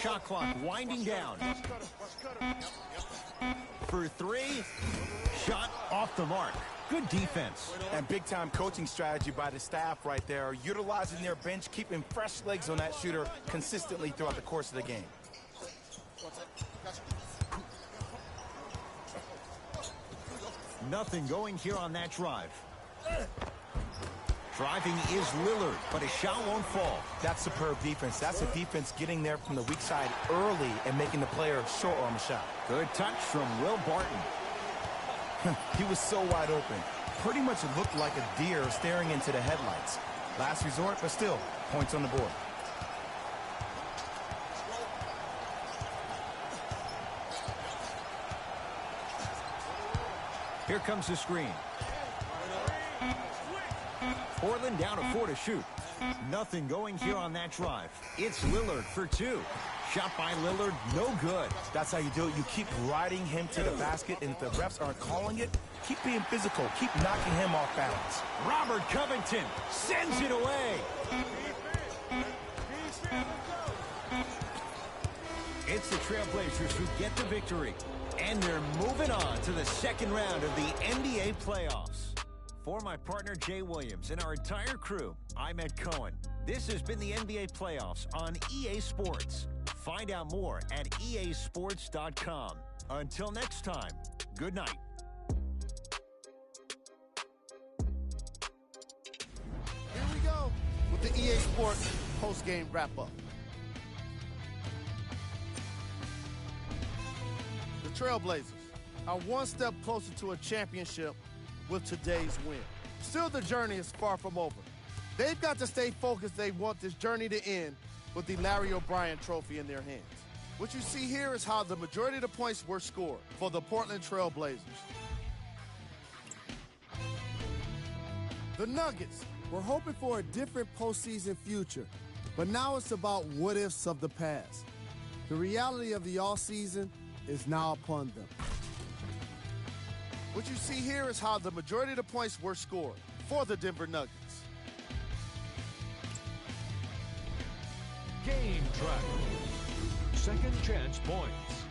Shot clock winding down. For 3. Shot off the mark. Good defense. And big-time coaching strategy by the staff right there, utilizing their bench, keeping fresh legs on that shooter consistently throughout the course of the game. Nothing going here on that drive. Driving is Lillard, but his shot won't fall. That's superb defense. That's a defense getting there from the weak side early and making the player short on the shot. Good touch from Will Barton. He was so wide open. Pretty much looked like a deer staring into the headlights. Last resort, but still, points on the board. Here comes the screen. Portland down to 4 to shoot. Nothing going here on that drive. It's Lillard for 2. Shot by Lillard, no good. That's how you do it. You keep riding him to the basket, and if the refs aren't calling it, keep being physical. Keep knocking him off balance. Robert Covington sends it away. It's the Trailblazers who get the victory. And they're moving on to the second round of the NBA playoffs. For my partner, Jay Williams, and our entire crew, I'm Ed Cohen. This has been the NBA playoffs on EA Sports. Find out more at easports.com. Until next time, good night. Here we go with the EA Sports post-game wrap-up. The Trailblazers are one step closer to a championship with today's win. Still, the journey is far from over. They've got to stay focused. They want this journey to end with the Larry O'Brien Trophy in their hands. What you see here is how the majority of the points were scored for the Portland Trailblazers. The Nuggets were hoping for a different postseason future, but now it's about what-ifs of the past. The reality of the offseason is now upon them. What you see here is how the majority of the points were scored for the Denver Nuggets. Game track. Second chance points.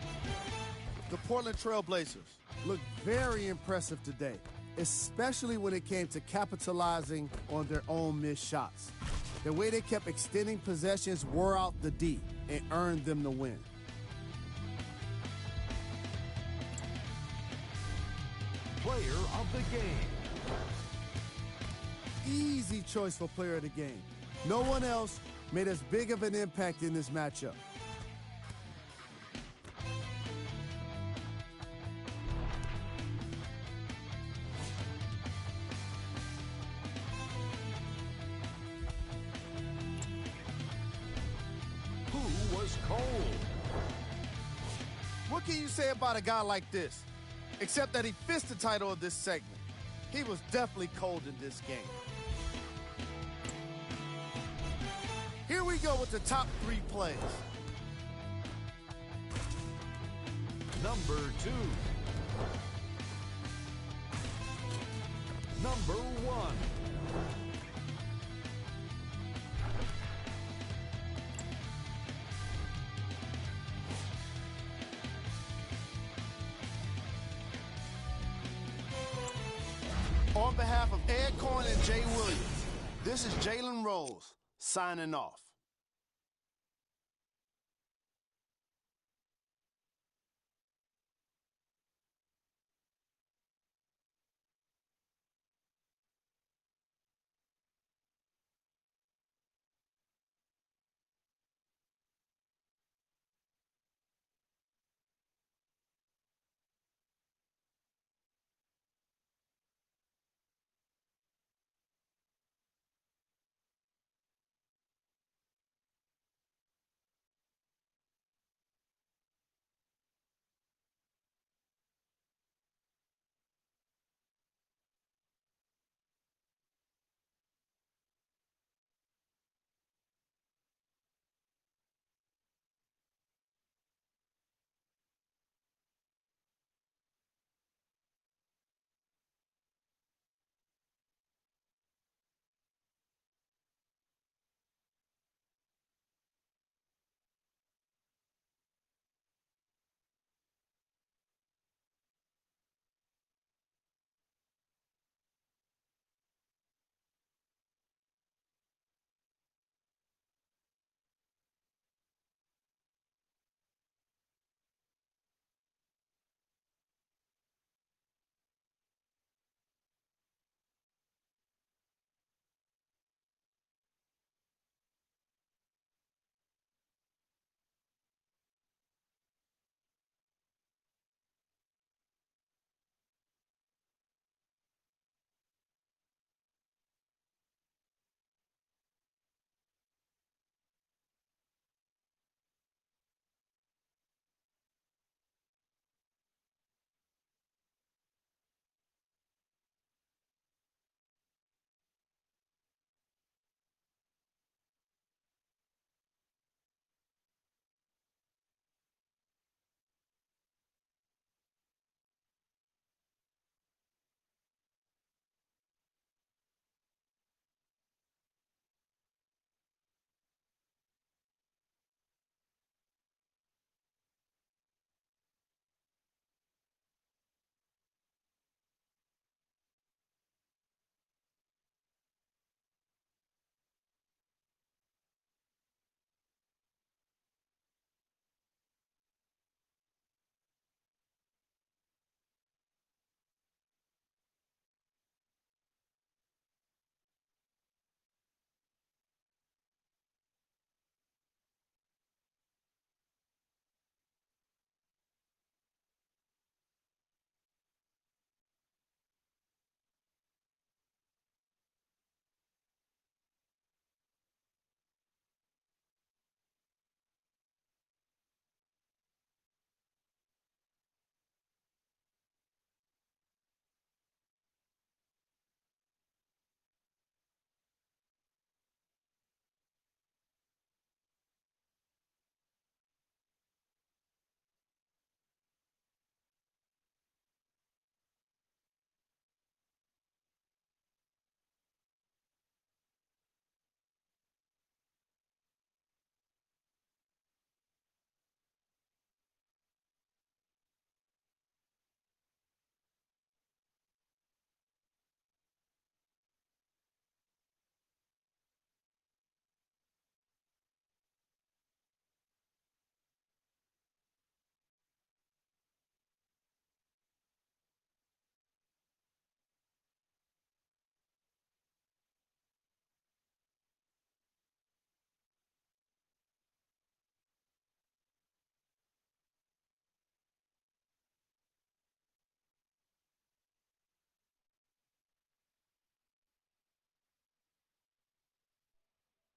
The Portland Trailblazers looked very impressive today, especially when it came to capitalizing on their own missed shots. The way they kept extending possessions wore out the D and earned them the win. Player of the game. Easy choice for player of the game. No one else made as big of an impact in this matchup. Who was cold? What can you say about a guy like this? Except that he fits the title of this segment. He was definitely cold in this game. Here we go with the top 3 plays. Number 2. Number 1. On behalf of Ed Cohen and Jay Williams, this is Jalen Rose signing off.